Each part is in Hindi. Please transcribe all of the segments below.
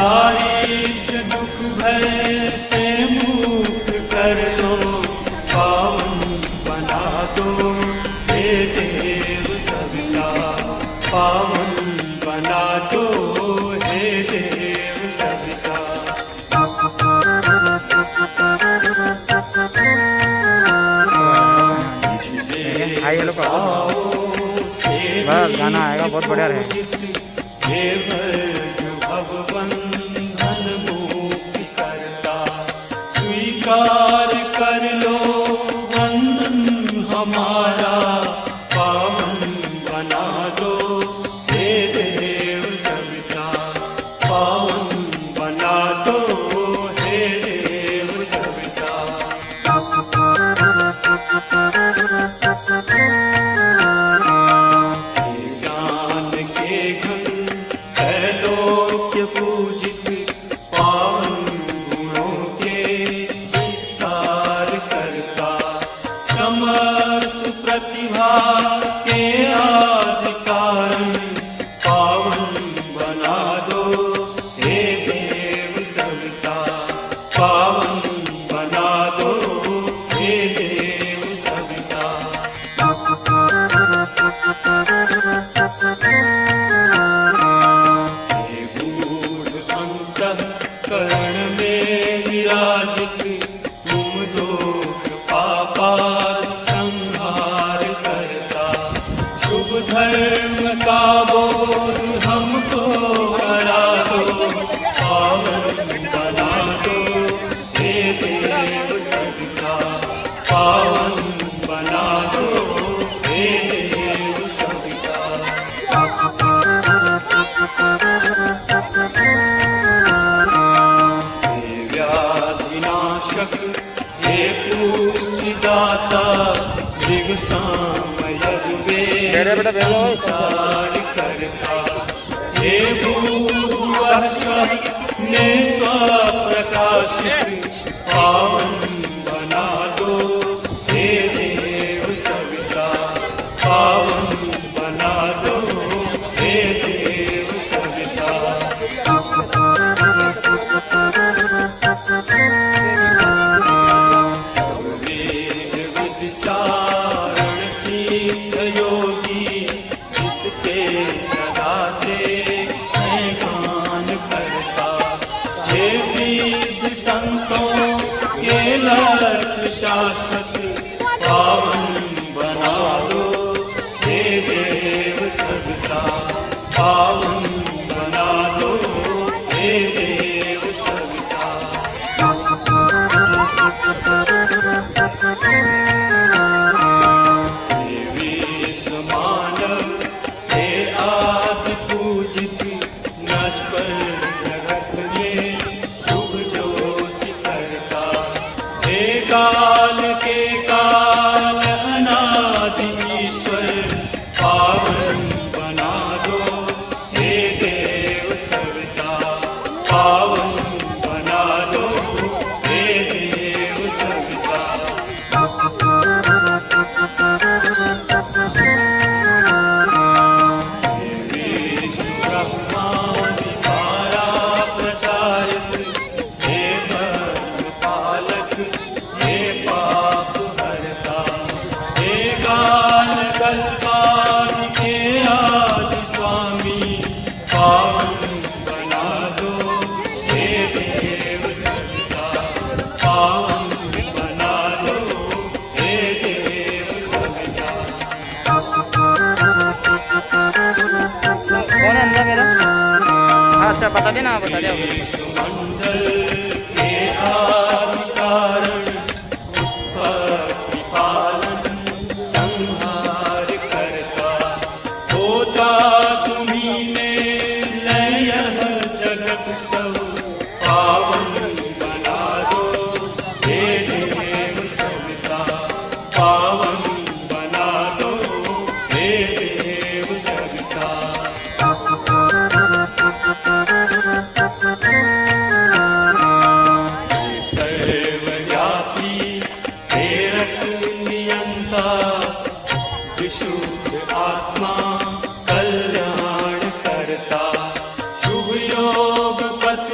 दारिद्र दुख भय से मुक्त कर दो, पावन बना दो हे देव सविता, पावन बना दो हे देव सविता। बस गाना आएगा बहुत बढ़िया रहे। भवबंधन मुक्ति करता, स्वीकार कर लो बंधन हमारा, पावन बना दो हे देव सविता, पावन बना दो हे देव सविता। पूजित पावन गुणों के विस्तार करता, समस्त प्रतिभा के आदि कारण, पावन बना दो हे देव सविता, पावन बना दो हे देव सविता। कर्ण में विराजित तुम दोष पापाद संहार करता, शुभ धर्म का बोध हमको करा दो, पावन बना दो हे देव सविता, पावन बना दो हे देव सविता। हे पुष्टिदाता जग संचार करता, हे भूवः स्वः ने स्वप्रकाशित, पावन बना दो हे देव सविता, पावन बना दो हे देव सविता। योगी जिसके सदा से गान करता, हे सिद्ध संतों के लक्ष्य शाश्वत, पावन बना दो हे देव सविता, पावन बना दो हे देव सविता। काल के काल अनादि ईश्वर, पावन बना दो हे देव सविता, पावन बना दो हे देव सविता। विष्णु ब्रह्मादि तारा प्रचारक, हे भक्त पालक, हे पाप हरता, हे काल कल्पादि के आदि स्वामी, पावन बना दो हे देव सविता, पावन बना दो हे देव सविता। कौन है अंदर मेरा? अच्छा बता देना, बता दिया। मंडल के आदि कारण, संहार करता, होता तुम्ही ने लय जगत सब, पावन बना दो हे देव सविता, पावन बना दो हे देव सविता। सर्वव्यापी प्रेरक नियंता, विशुद्ध आत्मा कल्याण करता, शुभ योग पथ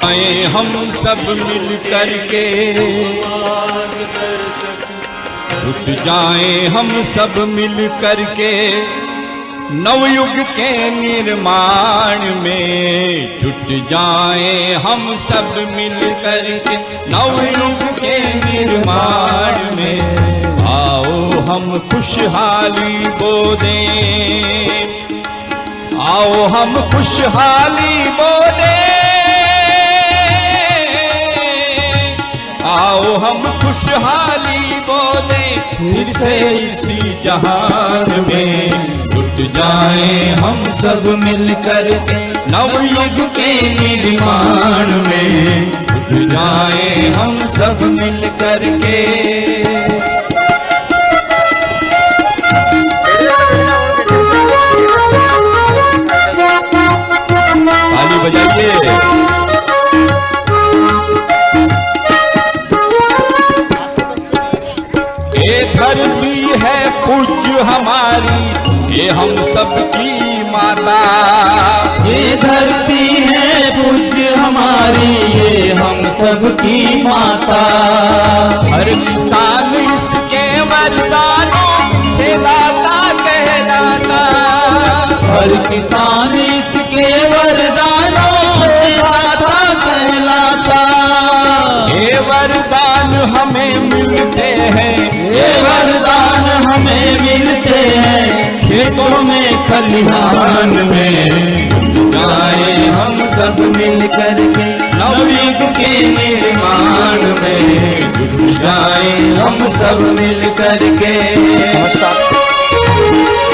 आए हम सब मिल कर के, मार्गदर्शक जुट जाए हम सब मिल कर के, नवयुग के निर्माण में जुट जाए हम सब मिल कर के, नवयुग के निर्माण में आओ हम खुशहाली बो दें, आओ हम खुशहाली बो दें, आओ हम खुशहाली बोले फिर से इसी जहान में, जुट जाए हम सब मिल कर के, नवयुग के निर्माण में जुट जाए हम सब मिल कर के। ताली बजाइए। धरती है पूज्य हमारी, ये हम सबकी माता, ये धरती है पूज्य हमारी, ये हम सबकी माता। हर किसान इसके वरदानों से दाता कहलाता, हर किसान इसके वरदानों से दाता कहलाता। ये वरदान हमें मिलते हैं, ये वरदान हमें मिलते हैं, खेतों में खलिहान में जाए हम सब मिल कर के, नवयुग के निर्माण में जुट जाए हम सब मिल कर के। नमस्कार।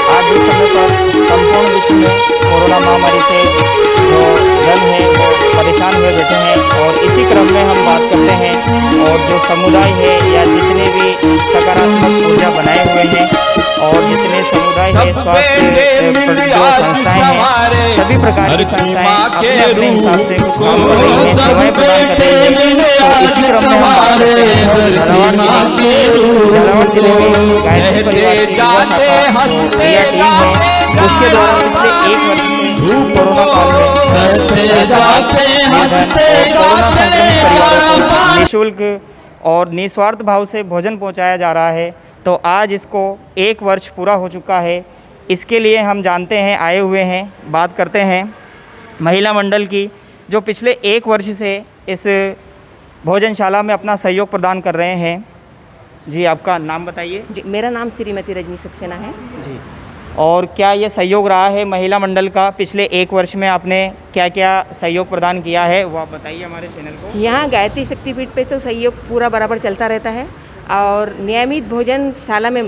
आज इस समय पर संपूर्ण विश्व में कोरोना महामारी से जो जन है वो परेशान हुए बैठे हैं, और इसी क्रम में हम बात करते हैं और जो समुदाय है या जितने भी सकारात्मक ऊर्जा बनाए हुए हैं और जितने समुदाय है स्वास्थ्य जो संस्थाएं हैं, सभी प्रकार की संस्थाएं अपने अपने हिसाब से कुछ काम कर रही हैं, सेवाएं प्रदान कर रही हैं। तो इसी क्रम में हम बात करते हैं झालावाड़ जिले में गायत्री परिवार की युवा शाखा जो दिया टीम है, उसके द्वारा पिछले 1 वर्ष से कोरोना काल में निःशुल्क और निस्वार्थ भाव से भोजन पहुंचाया जा रहा है। तो आज इसको 1 वर्ष पूरा हो चुका है। इसके लिए हम जानते हैं, आए हुए हैं, बात करते हैं महिला मंडल की जो पिछले 1 वर्ष से इस भोजनशाला में अपना सहयोग प्रदान कर रहे हैं। जी, आपका नाम बताइए। जी, मेरा नाम श्रीमती रजनी सक्सेना है। जी, और क्या ये सहयोग रहा है महिला मंडल का? पिछले 1 वर्ष में आपने क्या क्या सहयोग प्रदान किया है वो आप बताइए हमारे चैनल को। यहाँ गायत्री शक्तिपीठ पे तो सहयोग पूरा बराबर चलता रहता है, और नियमित भोजनशाला में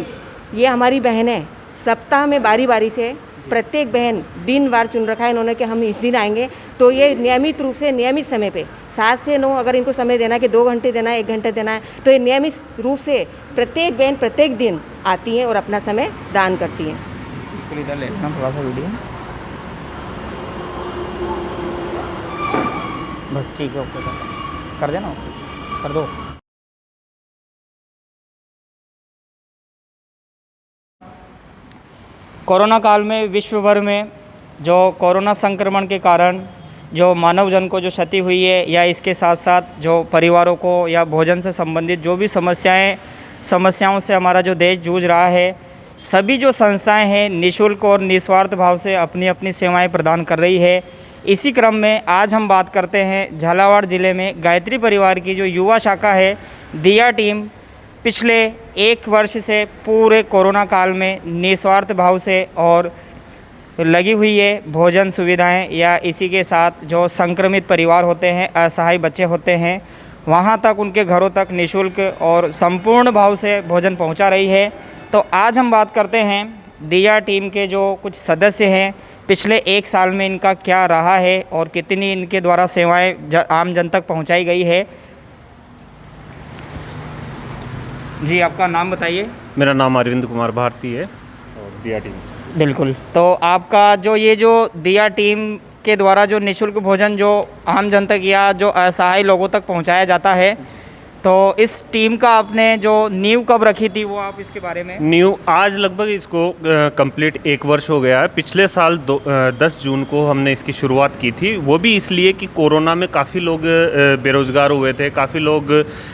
ये हमारी बहनें सप्ताह में बारी बारी से प्रत्येक बहन दिन वार चुन रखा है इन्होंने कि हम इस दिन आएंगे। तो ये नियमित रूप से नियमित समय पे 7 से 9 अगर इनको समय देना है कि 2 घंटे देना है, 1 घंटे देना है, तो ये नियमित रूप से प्रत्येक बहन प्रत्येक दिन आती हैं और अपना समय दान करती हैं। इधर ले लेना थोड़ा सा वीडियो, बस ठीक है, ओके कर देना, कर दो। कोरोना काल में विश्व भर में जो कोरोना संक्रमण के कारण जो मानव जन को जो क्षति हुई है, या इसके साथ साथ जो परिवारों को या भोजन से संबंधित जो भी समस्याओं से हमारा जो देश जूझ रहा है, सभी जो संस्थाएं हैं निःशुल्क और निस्वार्थ भाव से अपनी अपनी सेवाएं प्रदान कर रही है। इसी क्रम में आज हम बात करते हैं झालावाड़ ज़िले में गायत्री परिवार की जो युवा शाखा है दिया टीम पिछले 1 वर्ष से पूरे कोरोना काल में निस्वार्थ भाव से और लगी हुई है भोजन सुविधाएं, या इसी के साथ जो संक्रमित परिवार होते हैं, असहाय बच्चे होते हैं, वहां तक उनके घरों तक निःशुल्क और संपूर्ण भाव से भोजन पहुंचा रही है। तो आज हम बात करते हैं दिया टीम के जो कुछ सदस्य हैं, पिछले 1 साल में इनका क्या रहा है और कितनी इनके द्वारा सेवाएं आम जन तक पहुंचाई गई है। जी, आपका नाम बताइए। मेरा नाम अरविंद कुमार भारती है और दिया टीम से। बिल्कुल, तो आपका जो ये जो दिया टीम के द्वारा जो निःशुल्क भोजन जो आम जन तक या जो असहाय लोगों तक पहुंचाया जाता है, तो इस टीम का आपने जो नींव कब रखी थी वो आप इसके बारे में? न्यू आज लगभग इसको कंप्लीट 1 वर्ष हो गया है। पिछले साल 10 जून को हमने इसकी शुरुआत की थी, वो भी इसलिए कि कोरोना में काफ़ी लोग बेरोज़गार हुए थे, काफ़ी लोग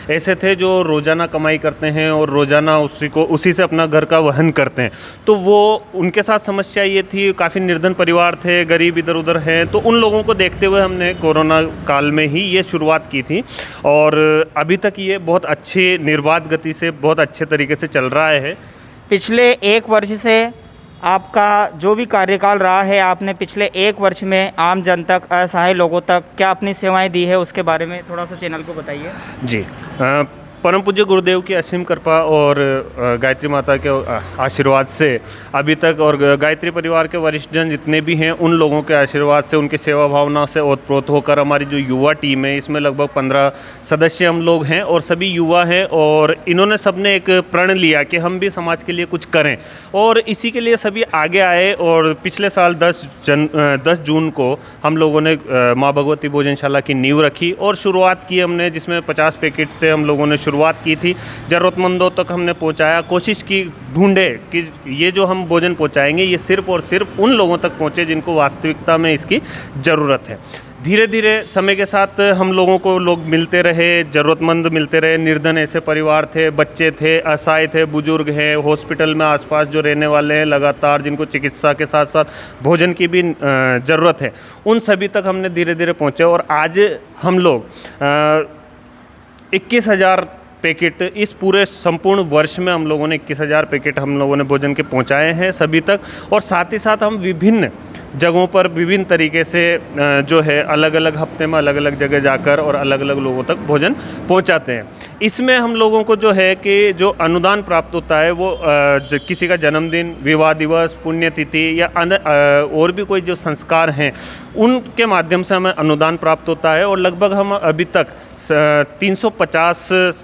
ऐसे थे जो रोज़ाना कमाई करते हैं और रोज़ाना उसी से अपना घर का वहन करते हैं। तो वो उनके साथ समस्या ये थी, काफ़ी निर्धन परिवार थे, गरीब इधर उधर हैं, तो उन लोगों को देखते हुए हमने कोरोना काल में ही ये शुरुआत की थी और अभी तक ये बहुत अच्छी निर्बाध गति से बहुत अच्छे तरीके से चल रहा है। पिछले 1 वर्ष से आपका जो भी कार्यकाल रहा है, आपने पिछले 1 वर्ष में आम जन तक, असहाय लोगों तक क्या अपनी सेवाएं दी है, उसके बारे में थोड़ा सा चैनल को बताइए। जी, परम पूज्य गुरुदेव की असीम कृपा और गायत्री माता के आशीर्वाद से अभी तक, और गायत्री परिवार के वरिष्ठ जन जितने भी हैं उन लोगों के आशीर्वाद से, उनकी सेवा भावना से ओतप्रोत होकर हमारी जो युवा टीम है, इसमें लगभग 15 सदस्य हम लोग हैं और सभी युवा हैं, और इन्होंने सबने एक प्रण लिया कि हम भी समाज के लिए कुछ करें और इसी के लिए सभी आगे आए। और पिछले साल 10 जून को हम लोगों ने माँ भगवती भोजनशाला की नींव रखी और शुरुआत की हमने, जिसमें 50 पैकेट से हम लोगों ने शुरुआत की थी। ज़रूरतमंदों तक हमने पहुंचाया, कोशिश की, ढूंढे कि ये जो हम भोजन पहुंचाएंगे ये सिर्फ़ और सिर्फ उन लोगों तक पहुंचे जिनको वास्तविकता में इसकी ज़रूरत है। धीरे धीरे समय के साथ हम लोगों को लोग मिलते रहे, ज़रूरतमंद मिलते रहे, निर्धन ऐसे परिवार थे, बच्चे थे, असहाय थे, बुजुर्ग हैं, हॉस्पिटल में आसपास जो रहने वाले हैं लगातार, जिनको चिकित्सा के साथ साथ भोजन की भी ज़रूरत है, उन सभी तक हमने धीरे धीरे पहुँचे और आज हम लोग 21,000 पैकेट, इस पूरे संपूर्ण वर्ष में हम लोगों ने 21,000 पैकेट हम लोगों ने भोजन के पहुंचाए हैं सभी तक। और साथ ही साथ हम विभिन्न जगहों पर विभिन्न तरीके से जो है अलग अलग हफ्ते में अलग अलग जगह जाकर और अलग अलग लोगों तक भोजन पहुंचाते हैं। इसमें हम लोगों को जो है कि जो अनुदान प्राप्त होता है वो किसी का जन्मदिन, विवाह दिवस, पुण्यतिथि या और भी कोई जो संस्कार हैं उनके माध्यम से हमें अनुदान प्राप्त होता है। और लगभग हम अभी तक 350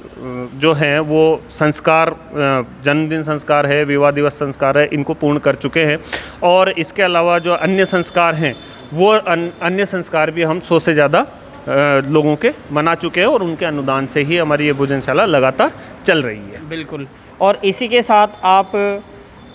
जो हैं वो संस्कार, जन्मदिन संस्कार है, विवाह दिवस संस्कार है, इनको पूर्ण कर चुके हैं। और इसके अलावा जो अन्य संस्कार हैं वो अन्य संस्कार भी हम 100 से ज़्यादा लोगों के मना चुके हैं और उनके अनुदान से ही हमारी ये भोजनशाला लगातार चल रही है। बिल्कुल। और इसी के साथ आप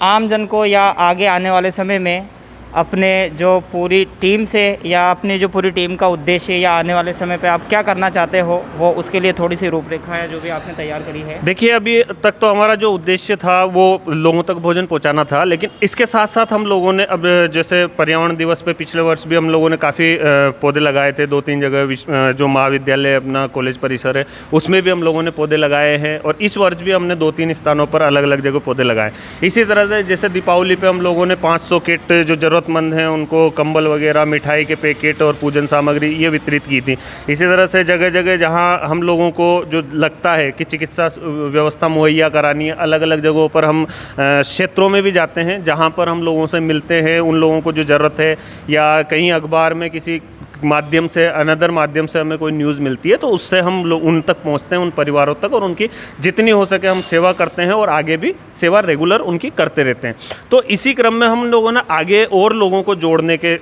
आम जन को या आगे आने वाले समय में अपने जो पूरी टीम से या अपनी जो पूरी टीम का उद्देश्य या आने वाले समय पे आप क्या करना चाहते हो, वो उसके लिए थोड़ी सी रूपरेखा है जो भी आपने तैयार करी है। देखिए, अभी तक तो हमारा जो उद्देश्य था वो लोगों तक भोजन पहुंचाना था, लेकिन इसके साथ साथ हम लोगों ने अब जैसे पर्यावरण दिवस पे पिछले वर्ष भी हम लोगों ने काफ़ी पौधे लगाए थे, 2-3 जगह जो महाविद्यालय अपना कॉलेज परिसर है उसमें भी हम लोगों ने पौधे लगाए हैं। और इस वर्ष भी हमने 2-3 स्थानों पर अलग अलग जगह पौधे लगाए। इसी तरह से जैसे दीपावली पे हम लोगों ने 500 किट जो ज़रूरतमंद हैं उनको कंबल वगैरह, मिठाई के पैकेट और पूजन सामग्री ये वितरित की थी। इसी तरह से जगह जगह जहां हम लोगों को जो लगता है कि चिकित्सा व्यवस्था मुहैया करानी है, अलग अलग जगहों पर हम क्षेत्रों में भी जाते हैं जहां पर हम लोगों से मिलते हैं, उन लोगों को जो ज़रूरत है, या कहीं अखबार में किसी माध्यम से, अनदर माध्यम से हमें कोई न्यूज़ मिलती है तो उससे हम लोग उन तक पहुंचते हैं, उन परिवारों तक, और उनकी जितनी हो सके हम सेवा करते हैं और आगे भी सेवा रेगुलर उनकी करते रहते हैं। तो इसी क्रम में हम लोगों ने आगे और लोगों को जोड़ने के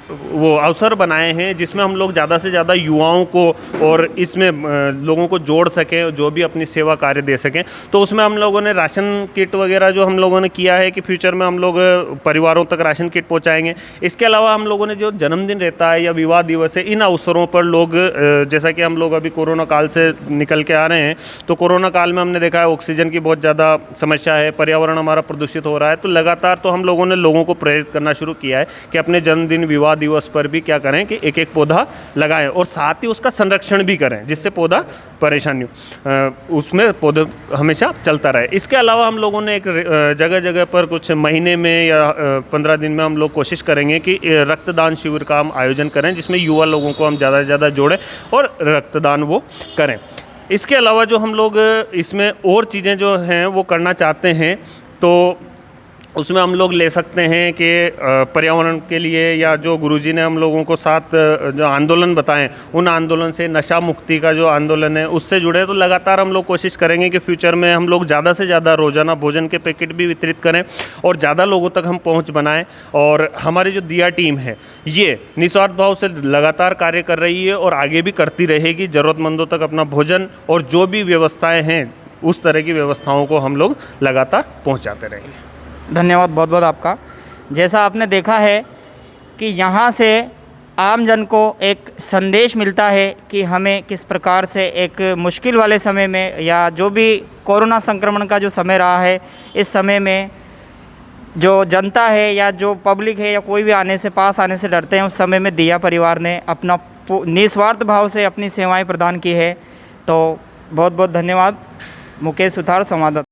वो अवसर बनाए हैं जिसमें हम लोग ज़्यादा से ज़्यादा युवाओं को और इसमें लोगों को जोड़ सकें, जो भी अपनी सेवा कार्य दे सकें। तो उसमें हम लोगों ने राशन किट वगैरह जो हम लोगों ने किया है कि फ्यूचर में हम लोग परिवारों तक राशन किट पहुंचाएंगे। इसके अलावा हम लोगों ने जो जन्मदिन रहता है या विवाह दिवस है, इन अवसरों पर लोग, जैसा कि हम लोग अभी कोरोना काल से निकल के आ रहे हैं, तो कोरोना काल में हमने देखा है ऑक्सीजन की बहुत ज़्यादा समस्या है, पर्यावरण हमारा प्रदूषित हो रहा है। तो लगातार तो हम लोगों ने लोगों को प्रेरित करना शुरू किया है कि अपने जन्मदिन, विवाह दिवस पर भी क्या करें कि एक एक पौधा लगाएं और साथ ही उसका संरक्षण भी करें जिससे पौधा परेशानी उसमें पौधा हमेशा चलता रहे। इसके अलावा हम लोगों ने एक जगह जगह पर कुछ महीने में या 15 दिन में हम लोग कोशिश करेंगे कि रक्तदान शिविर का हम आयोजन करें जिसमें युवा लोगों को हम ज़्यादा से ज़्यादा जोड़ें और रक्तदान वो करें। इसके अलावा जो हम लोग इसमें और चीज़ें जो हैं वो करना चाहते हैं, तो उसमें हम लोग ले सकते हैं कि पर्यावरण के लिए, या जो गुरुजी ने हम लोगों को 7 जो आंदोलन बताएं, उन आंदोलन से, नशा मुक्ति का जो आंदोलन है उससे जुड़े, तो लगातार हम लोग कोशिश करेंगे कि फ्यूचर में हम लोग ज़्यादा से ज़्यादा रोज़ाना भोजन के पैकेट भी वितरित करें और ज़्यादा लोगों तक हम पहुँच बनाएं। और हमारी जो दिया टीम है ये निस्वार्थ भाव से लगातार कार्य कर रही है और आगे भी करती रहेगी। ज़रूरतमंदों तक अपना भोजन और जो भी व्यवस्थाएँ हैं उस तरह की व्यवस्थाओं को हम लोग लगातार पहुँचाते रहेंगे। धन्यवाद बहुत बहुत आपका। जैसा आपने देखा है कि यहाँ से आम जन को एक संदेश मिलता है कि हमें किस प्रकार से एक मुश्किल वाले समय में, या जो भी कोरोना संक्रमण का जो समय रहा है, इस समय में जो जनता है या जो पब्लिक है या कोई भी आने से, पास आने से डरते हैं, उस समय में दिया परिवार ने अपना निस्वार्थ भाव से अपनी सेवाएं प्रदान की है। तो बहुत बहुत धन्यवाद। मुकेश सुथार, संवाददाता।